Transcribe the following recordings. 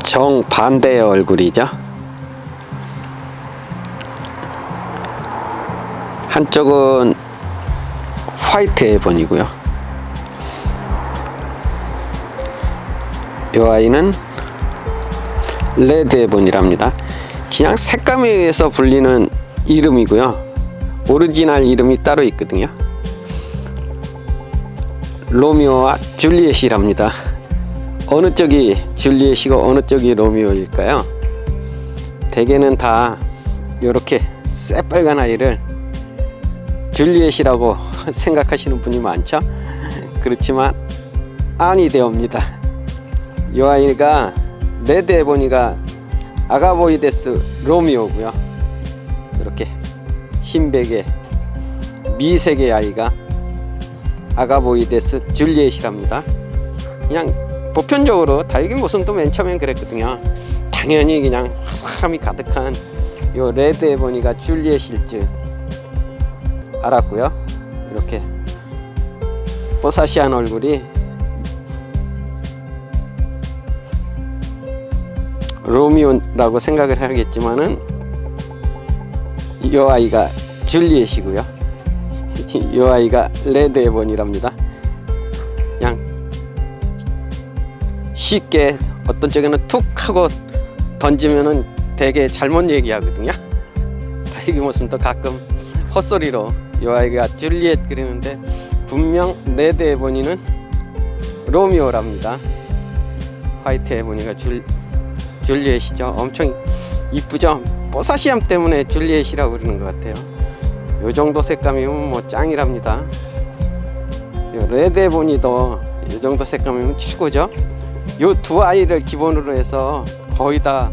정반대의 얼굴이죠. 한쪽은 화이트 에본이고요. 이 아이는 레드 에본이랍니다. 그냥 색감에 의해서 불리는 이름이고요. 오리지널 이름이 따로 있거든요. 로미오와 줄리엣이랍니다. 어느 쪽이 줄리엣이고 어느 쪽이 로미오일까요? 대개는 다 이렇게 새빨간 아이를 줄리엣이라고 생각하시는 분이 많죠. 그렇지만 아니되옵니다. 이 아이가 레드 에보니가 아가보이데스 로미오고요. 이렇게 흰백의 미색의 아이가 아가보이데스 줄리엣이랍니다. 그냥 보편적으로 다육이 모습도 맨 처음엔 그랬거든요. 당연히 그냥 화사함이 가득한 요 레드 에보니가 줄리엣일 줄 알았고요. 이렇게 뽀사시한 얼굴이 로미오라고 생각을 하겠지만은 이 아이가 줄리엣이고요. 이 아이가 레드 에본이랍니다. 그냥 쉽게 어떤 쪽에는 툭 하고 던지면은 되게 잘못 얘기하거든요. 다육이 모습도 가끔 헛소리로 이 아이가 줄리엣 그리는데 분명 레드 에보니는 로미오랍니다. 화이트 에보니가 줄리엣이죠. 엄청 이쁘죠. 뽀사시함 때문에 줄리엣이라고 그러는 것 같아요. 요 정도 색감이면 뭐 짱이랍니다. 레드 에보니도 요 정도 색감이면 최고죠. 요 두 아이를 기본으로 해서 거의 다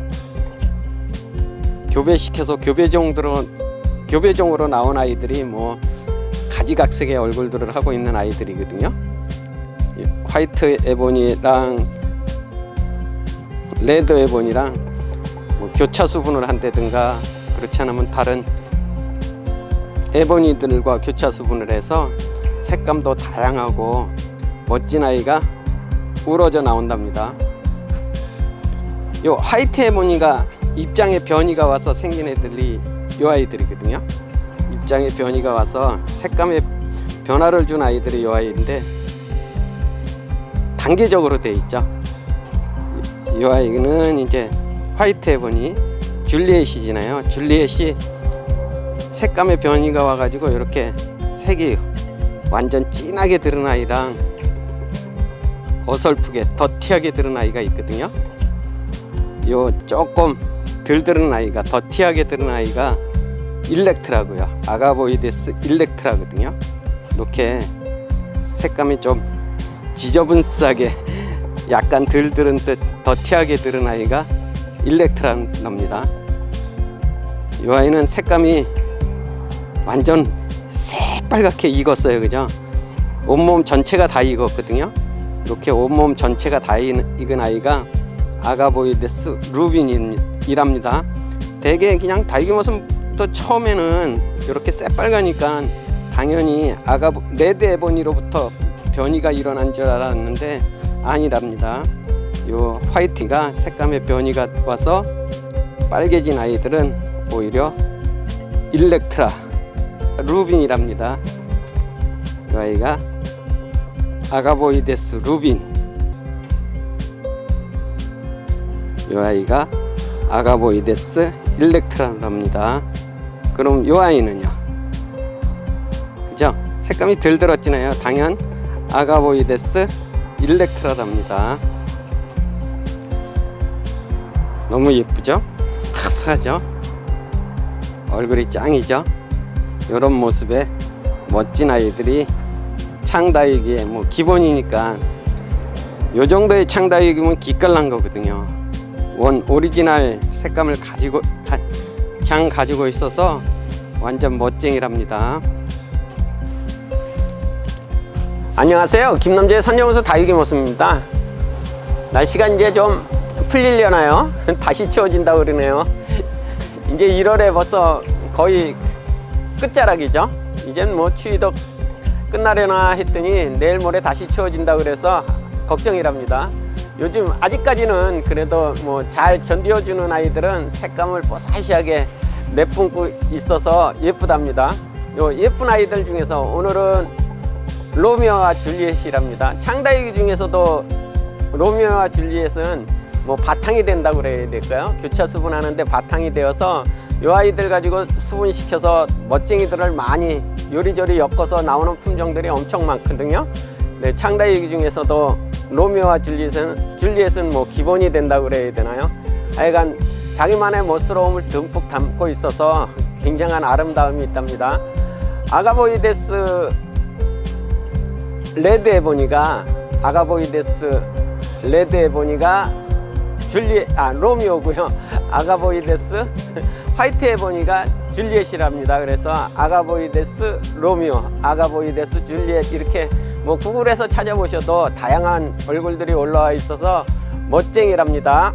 교배시켜서 교배종으로 나온 아이들이 뭐 가지각색의 얼굴들을 하고 있는 아이들이거든요. 화이트 에보니랑 레드 에본이랑 뭐 교차 수분을 한다든가 그렇지 않으면 다른 에보니들과 교차 수분을 해서 색감도 다양하고 멋진 아이가 우러져 나온답니다. 요 화이트 에보니가 입장에 변이가 와서 생긴 애들이 요 아이들이거든요. 입장에 변이가 와서 색감에 변화를 준 아이들이 요 아이인데 단계적으로 돼 있죠. 이 아이는 이제 화이트 에보니 줄리엣이잖아요. 줄리엣이 색감의 변이가 와가지고 이렇게 색이 완전 진하게 들은 아이랑 어설프게 더티하게 들은 아이가 있거든요. 요 조금 덜 들은 아이가 더티하게 들은 아이가 일렉트라고요. 아가보이데스 일렉트라거든요. 이렇게 색감이 좀 지저분하게 약간 덜 들은 듯 더티하게 들은 아이가 일렉트랍니다. 이 아이는 색감이 완전 새빨갛게 익었어요. 그죠? 온몸 전체가 다 익었거든요. 이렇게 온몸 전체가 다 익은 아이가 아가보이데스 루빈이랍니다. 대개 그냥 다육이 모습부터 처음에는 이렇게 새빨가니까 당연히 레드 에보니로부터 변이가 일어난 줄 알았는데 아니랍니다. 요 화이트가 색감의 변이가 와서 빨개진 아이들은 오히려 일렉트라 루빈이랍니다. 이 아이가 아가보이데스 루빈, 이 아이가 아가보이데스 일렉트라랍니다. 그럼 이 아이는요? 그죠? 색감이 덜 들었잖아요. 당연 아가보이데스 일렉트라랍니다. 너무 예쁘죠? 화사하죠? 얼굴이 짱이죠? 이런 모습의 멋진 아이들이 창다육이의 뭐 기본이니까 요 정도의 창다육이면 기깔난 거거든요. 원 오리지널 색감을 가지고 있어서 완전 멋쟁이랍니다. 안녕하세요. 김남재의 선정원수 다육이 모습입니다. 날씨가 이제 좀 풀리려나요? 다시 추워진다고 그러네요. 이제 1월에 벌써 거의 끝자락이죠. 이젠 뭐 추위도 끝나려나 했더니 내일 모레 다시 추워진다고 그래서 걱정이랍니다. 요즘 아직까지는 그래도 뭐 잘 견뎌주는 아이들은 색감을 뽀사시하게 내뿜고 있어서 예쁘답니다. 요 예쁜 아이들 중에서 오늘은 로미오와 줄리엣이랍니다. 창다이기 중에서도 로미오와 줄리엣은 뭐 바탕이 된다고 그래야 될까요? 교차 수분하는데 바탕이 되어서 이 아이들 가지고 수분시켜서 멋쟁이들을 많이 요리조리 엮어서 나오는 품종들이 엄청 많거든요. 네, 창다이기 중에서도 로미오와 줄리엣은 뭐 기본이 된다고 그래야 되나요? 하여간 자기만의 멋스러움을 듬뿍 담고 있어서 굉장한 아름다움이 있답니다. 아가보이데스 레드 에보니가 로미오고요. 아가보이데스 화이트 에보니가 줄리엣이랍니다. 그래서 아가보이데스 로미오, 아가보이데스 줄리엣 이렇게 뭐 구글에서 찾아보셔도 다양한 얼굴들이 올라와 있어서 멋쟁이랍니다.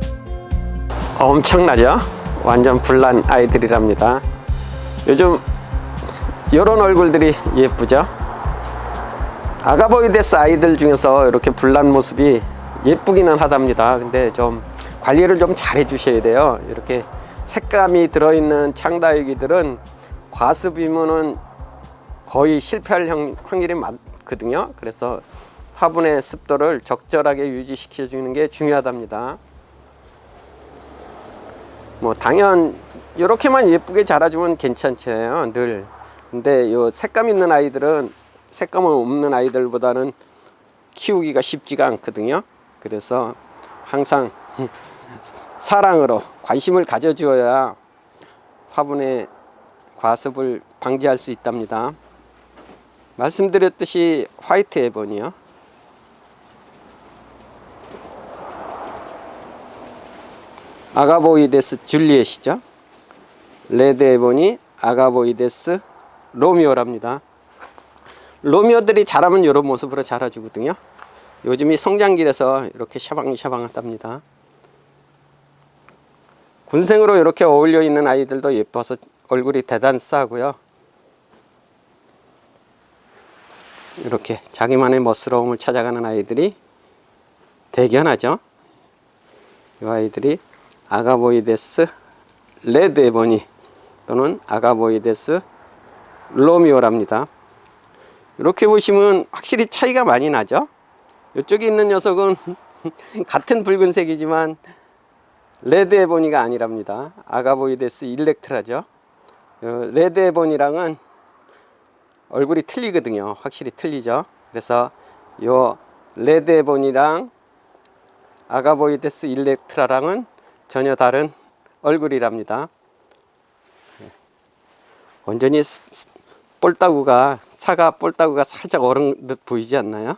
엄청나죠? 완전 불난 아이들이랍니다. 요즘 이런 얼굴들이 예쁘죠? 아가보이데스 아이들 중에서 이렇게 불난 모습이 예쁘기는 하답니다. 근데 좀 관리를 좀 잘 해주셔야 돼요. 이렇게 색감이 들어있는 창다육이들은 과습이면은 거의 실패할 확률이 많거든요. 그래서 화분의 습도를 적절하게 유지시켜 주는 게 중요하답니다. 뭐 당연 이렇게만 예쁘게 자라주면 괜찮잖아요, 늘. 근데 요 색감 있는 아이들은 색감은 없는 아이들보다는 키우기가 쉽지가 않거든요. 그래서 항상 사랑으로 관심을 가져주어야 화분의 과습을 방지할 수 있답니다. 말씀드렸듯이 화이트 에본이요, 아가보이데스 줄리엣이죠. 레드 에본이 아가보이데스 로미오랍니다. 로미오들이 자라면 이런 모습으로 자라주거든요. 요즘이 성장기라서 이렇게 샤방샤방하답니다. 군생으로 이렇게 어울려 있는 아이들도 예뻐서 얼굴이 대단싸고요. 이렇게 자기만의 멋스러움을 찾아가는 아이들이 대견하죠. 이 아이들이 아가보이데스 레드 에보니 또는 아가보이데스 로미오랍니다. 이렇게 보시면 확실히 차이가 많이 나죠. 이쪽에 있는 녀석은 같은 붉은색이지만 레드 에보니가 아니랍니다. 아가보이데스 일렉트라죠. 레드 에보니랑은 얼굴이 틀리거든요. 확실히 틀리죠. 그래서 요 레드 에보니랑 아가보이데스 일렉트라랑은 전혀 다른 얼굴이랍니다. 완전히 사과 볼따구가 살짝 얼은 듯 보이지 않나요?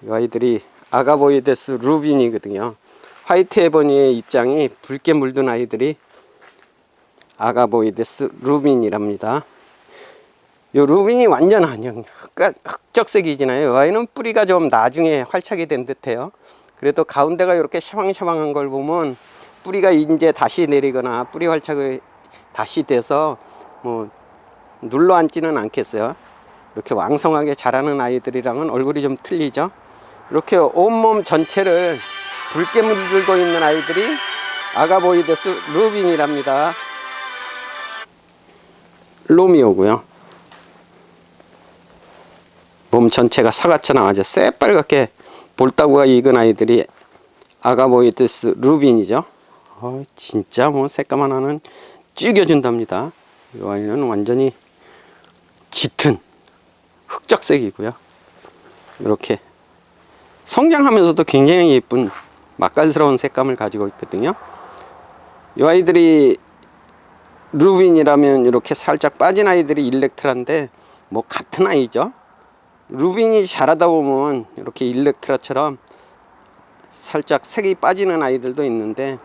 이 아이들이 아가보이데스 루빈이거든요. 화이트 에보니의 입장이 붉게 물든 아이들이 아가보이데스 루빈이랍니다. 요 루빈이 완전 흑적색이잖아요. 이 아이는 뿌리가 좀 나중에 활착이 된 듯해요. 그래도 가운데가 이렇게 샤방샤방한 걸 보면 뿌리가 이제 다시 내리거나 뿌리 활착이 다시 돼서 뭐 눌러 앉지는 않겠어요. 이렇게 왕성하게 자라는 아이들이랑은 얼굴이 좀 틀리죠. 이렇게 온몸 전체를 붉게 물들고 있는 아이들이 아가보이데스 루빈이랍니다. 로미오고요. 몸 전체가 사과처럼 아주 새빨갛게 볼따구가 익은 아이들이 아가보이데스 루빈이죠. 진짜 뭐 색감 하나는 죽여준답니다. 이 아이는 완전히 짙은 흑적색이고요. 이렇게 성장하면서도 굉장히 예쁜 맛깔스러운 색감을 가지고 있거든요. 이 아이들이 루빈이라면 이렇게 살짝 빠진 아이들이 일렉트라인데 뭐 같은 아이죠. 루빈이 자라다 보면 이렇게 일렉트라처럼 살짝 색이 빠지는 아이들도 있는데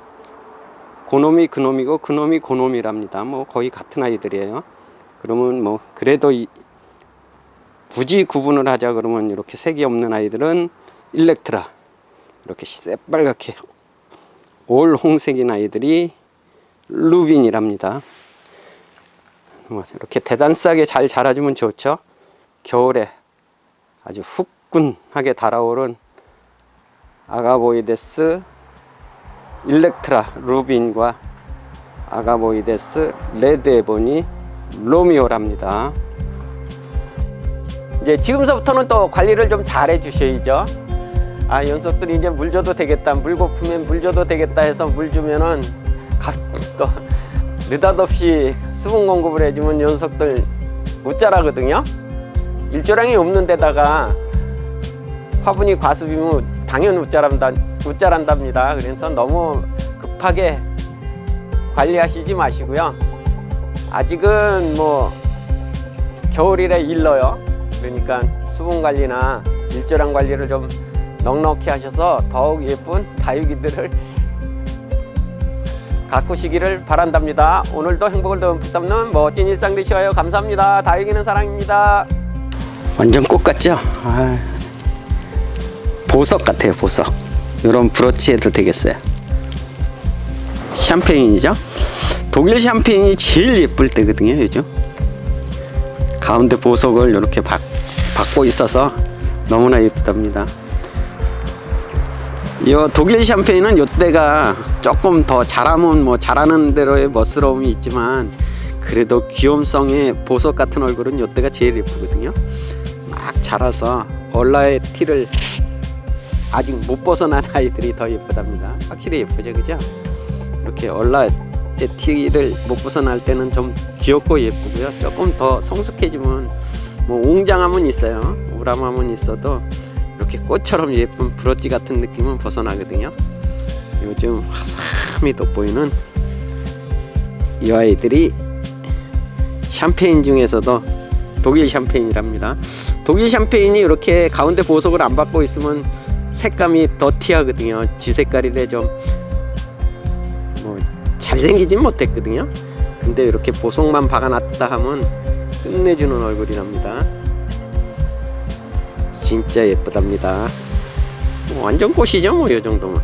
그놈이 그놈이고 그놈이 그놈이랍니다. 뭐 거의 같은 아이들이에요. 그러면 뭐 그래도 굳이 구분을 하자 그러면 이렇게 색이 없는 아이들은 일렉트라, 이렇게 새빨갛게 올 홍색인 아이들이 루빈이랍니다. 뭐 이렇게 대단싸게 잘 자라주면 좋죠. 겨울에 아주 후끈하게 달아오른 아가보이데스 일렉트라 루빈과 아가보이데스 레드 에보니 로미오랍니다. 이제 지금서부터는 또 관리를 좀 잘 해주셔야죠. 아, 녀석들이 이제 물 줘도 되겠다, 물 고프면 물 줘도 되겠다 해서 물 주면은 또 느닷없이 수분 공급을 해주면 녀석들 웃자라거든요. 일조량이 없는 데다가 화분이 과습이면 당연 웃자란답니다. 그래서 너무 급하게 관리하시지 마시고요. 아직은 뭐 겨울이라 일러요. 그러니까 수분 관리나 일조량 관리를 좀 넉넉히 하셔서 더욱 예쁜 다육이들을 가꾸시기를 바란답니다. 오늘도 행복을 더 붙잡는 멋진 일상 되시어요. 감사합니다. 다육이는 사랑입니다. 완전 꽃 같죠? 아, 보석 같아요. 보석. 이런 브로치 해도 되겠어요. 샴페인이죠. 독일 샴페인이 제일 예쁠 때거든요. 요즘 가운데 보석을 이렇게 받고 있어서 너무나 예쁘답니다. 이 독일 샴페인은 이때가 조금 더 자라면 뭐 자라는 대로의 멋스러움이 있지만 그래도 귀염성의 보석 같은 얼굴은 이때가 제일 예쁘거든요. 막 자라서 얼라의 티를 아직 못 벗어난 아이들이 더 예쁘답니다. 확실히 예쁘죠, 그죠? 이렇게 얼라의 티를 못 벗어날 때는 좀 귀엽고 예쁘고요. 조금 더 성숙해지면 뭐 웅장함은 있어요. 우람함은 있어도 이렇게 꽃처럼 예쁜 브로치 같은 느낌은 벗어나거든요. 요즘 화사함이 돋보이는 이 아이들이 샴페인 중에서도 독일 샴페인이랍니다. 독일 샴페인이 이렇게 가운데 보석을 안 받고 있으면 색감이 더 티하거든요. 쥐 색깔이래 좀 뭐 잘생기진 못했거든요. 근데 이렇게 보석만 박아놨다 하면 끝내주는 얼굴이랍니다. 진짜 예쁘답니다. 완전 꽃이죠, 뭐 이 정도면.